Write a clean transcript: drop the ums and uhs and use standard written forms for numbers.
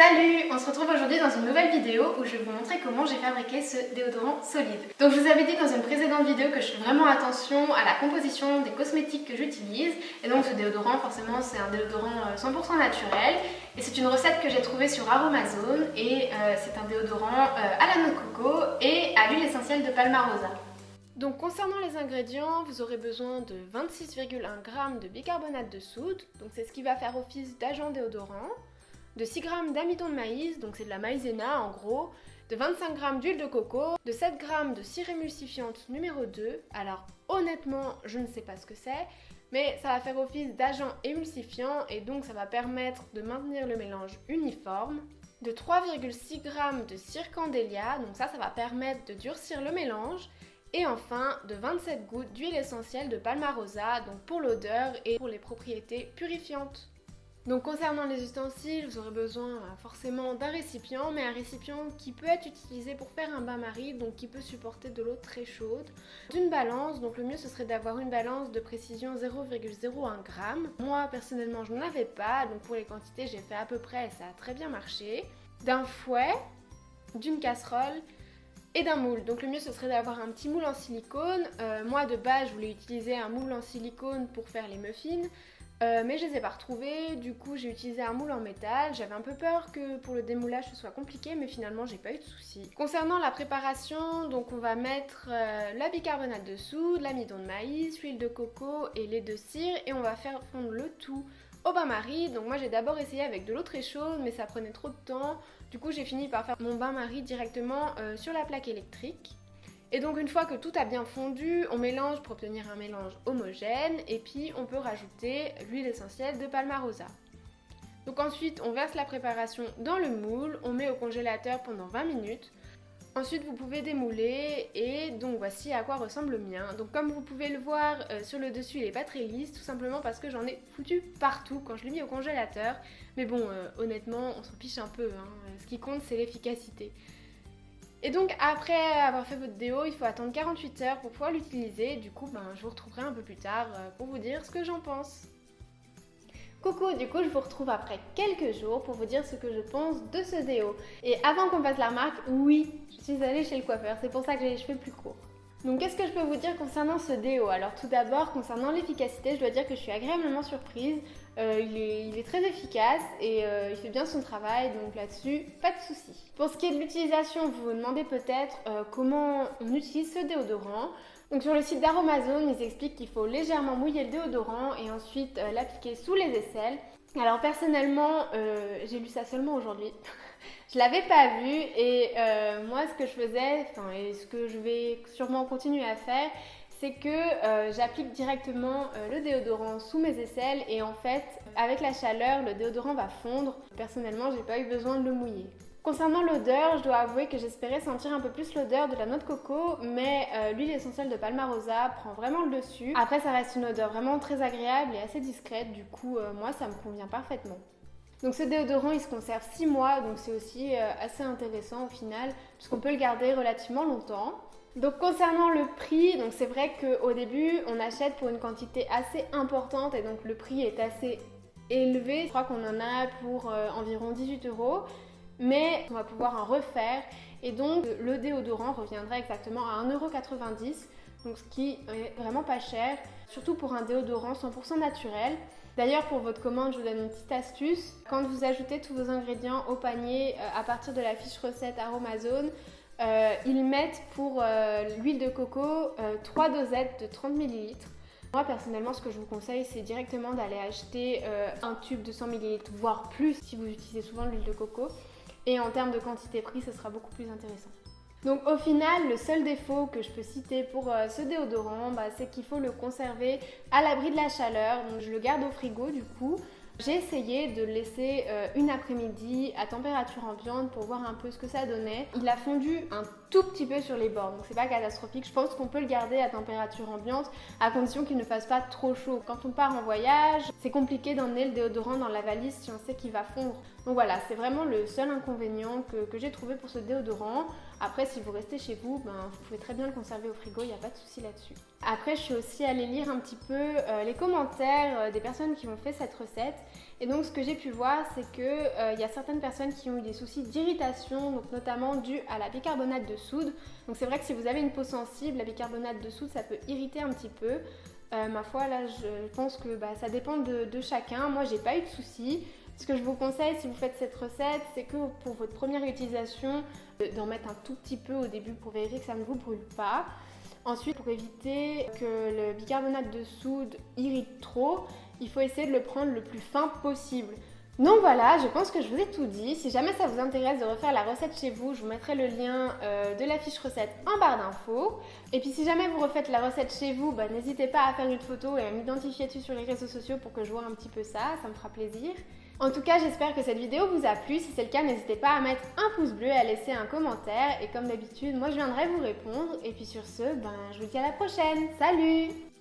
Salut! On se retrouve aujourd'hui dans une nouvelle vidéo où je vais vous montrer comment j'ai fabriqué ce déodorant solide. Donc je vous avais dit dans une précédente vidéo que je fais vraiment attention à la composition des cosmétiques que j'utilise. Et donc ce déodorant, forcément, c'est un déodorant 100% naturel. Et c'est une recette que j'ai trouvée sur Aromazone. Et c'est un déodorant à la noix de coco et à l'huile essentielle de Palmarosa. Donc concernant les ingrédients, vous aurez besoin de 26,1 g de bicarbonate de soude. Donc c'est ce qui va faire office d'agent déodorant. De 6 g d'amidon de maïs, donc c'est de la maïzena en gros, de 25 g d'huile de coco, de 7 g de cire émulsifiante numéro 2. Alors honnêtement, je ne sais pas ce que c'est, mais ça va faire office d'agent émulsifiant et donc ça va permettre de maintenir le mélange uniforme. De 3,6 g de cire candélia, donc ça va permettre de durcir le mélange. Et enfin, de 27 gouttes d'huile essentielle de Palmarosa, donc pour l'odeur et pour les propriétés purifiantes. Donc concernant les ustensiles, vous aurez besoin forcément d'un récipient, mais un récipient qui peut être utilisé pour faire un bain-marie, donc qui peut supporter de l'eau très chaude. D'une balance, donc le mieux ce serait d'avoir une balance de précision 0,01 g. Moi personnellement je n'en avais pas, donc pour les quantités j'ai fait à peu près et ça a très bien marché. D'un fouet, d'une casserole et d'un moule. Donc le mieux ce serait d'avoir un petit moule en silicone. Moi de base je voulais utiliser un moule en silicone pour faire les muffins. Mais je les ai pas retrouvés, du coup j'ai utilisé un moule en métal. J'avais un peu peur que pour le démoulage ce soit compliqué, mais finalement j'ai pas eu de soucis. Concernant la préparation, donc on va mettre la bicarbonate de soude, l'amidon de maïs, l'huile de coco et lait de cire et on va faire fondre le tout au bain-marie. Donc moi j'ai d'abord essayé avec de l'eau très chaude, mais ça prenait trop de temps. Du coup j'ai fini par faire mon bain-marie directement sur la plaque électrique. Et donc une fois que tout a bien fondu, on mélange pour obtenir un mélange homogène et puis on peut rajouter l'huile essentielle de Palmarosa. Donc ensuite on verse la préparation dans le moule, on met au congélateur pendant 20 minutes. Ensuite vous pouvez démouler et donc voici à quoi ressemble le mien. Donc comme vous pouvez le voir sur le dessus il n'est pas très lisse, tout simplement parce que j'en ai foutu partout quand je l'ai mis au congélateur. Mais bon honnêtement on s'en fiche un peu, hein. Ce qui compte c'est l'efficacité. Et donc après avoir fait votre déo, il faut attendre 48 heures pour pouvoir l'utiliser. Du coup, je vous retrouverai un peu plus tard pour vous dire ce que j'en pense. Coucou, du coup je vous retrouve après quelques jours pour vous dire ce que je pense de ce déo. Et avant qu'on fasse la remarque, oui, je suis allée chez le coiffeur, c'est pour ça que j'ai les cheveux plus courts. Donc qu'est-ce que je peux vous dire concernant ce déo? Alors tout d'abord, concernant l'efficacité, je dois dire que je suis agréablement surprise. Il est très efficace et il fait bien son travail, donc là-dessus, pas de soucis. Pour ce qui est de l'utilisation, vous vous demandez peut-être comment on utilise ce déodorant. Donc sur le site d'Aromazone, ils expliquent qu'il faut légèrement mouiller le déodorant et ensuite l'appliquer sous les aisselles. Alors personnellement, j'ai lu ça seulement aujourd'hui. Je l'avais pas vu et moi ce que je faisais, et ce que je vais sûrement continuer à faire, c'est que j'applique directement le déodorant sous mes aisselles et en fait avec la chaleur le déodorant va fondre. Personnellement j'ai pas eu besoin de le mouiller. Concernant l'odeur, je dois avouer que j'espérais sentir un peu plus l'odeur de la noix de coco, mais l'huile essentielle de Palmarosa prend vraiment le dessus. Après ça reste une odeur vraiment très agréable et assez discrète, du coup moi ça me convient parfaitement. Donc ce déodorant il se conserve 6 mois, donc c'est aussi assez intéressant au final, puisqu'on peut le garder relativement longtemps. Donc concernant le prix, donc c'est vrai qu'au début on achète pour une quantité assez importante et donc le prix est assez élevé. Je crois qu'on en a pour environ 18 €, mais on va pouvoir en refaire et donc le déodorant reviendra exactement à 1,90 €, donc ce qui est vraiment pas cher, surtout pour un déodorant 100% naturel. D'ailleurs pour votre commande je vous donne une petite astuce, quand vous ajoutez tous vos ingrédients au panier à partir de la fiche recette Aromazone, ils mettent pour l'huile de coco 3 dosettes de 30 ml. Moi personnellement ce que je vous conseille c'est directement d'aller acheter un tube de 100 ml voire plus si vous utilisez souvent l'huile de coco et en termes de quantité prix ce sera beaucoup plus intéressant. Donc au final, le seul défaut que je peux citer pour ce déodorant, c'est qu'il faut le conserver à l'abri de la chaleur. Donc je le garde au frigo du coup. J'ai essayé de le laisser une après-midi à température ambiante pour voir un peu ce que ça donnait. Il a fondu un tout petit peu sur les bords, donc c'est pas catastrophique. Je pense qu'on peut le garder à température ambiante à condition qu'il ne fasse pas trop chaud. Quand on part en voyage, c'est compliqué d'emmener le déodorant dans la valise si on sait qu'il va fondre. Donc voilà, c'est vraiment le seul inconvénient que j'ai trouvé pour ce déodorant. Après, si vous restez chez vous, vous pouvez très bien le conserver au frigo, il n'y a pas de souci là-dessus. Après, je suis aussi allée lire un petit peu les commentaires des personnes qui ont fait cette recette. Et donc, ce que j'ai pu voir, c'est qu'il y a certaines personnes qui ont eu des soucis d'irritation, donc notamment dû à la bicarbonate de soude. Donc c'est vrai que si vous avez une peau sensible, la bicarbonate de soude, ça peut irriter un petit peu. Ma foi, là, je pense que ça dépend de chacun. Moi, j'ai pas eu de soucis. Ce que je vous conseille si vous faites cette recette, c'est que pour votre première utilisation, d'en mettre un tout petit peu au début pour vérifier que ça ne vous brûle pas. Ensuite, pour éviter que le bicarbonate de soude irrite trop, il faut essayer de le prendre le plus fin possible. Donc voilà, je pense que je vous ai tout dit. Si jamais ça vous intéresse de refaire la recette chez vous, je vous mettrai le lien de la fiche recette en barre d'infos. Et puis si jamais vous refaites la recette chez vous, n'hésitez pas à faire une photo et à m'identifier dessus sur les réseaux sociaux pour que je vois un petit peu ça me fera plaisir. En tout cas, j'espère que cette vidéo vous a plu. Si c'est le cas, n'hésitez pas à mettre un pouce bleu et à laisser un commentaire. Et comme d'habitude, moi je viendrai vous répondre. Et puis sur ce, je vous dis à la prochaine. Salut!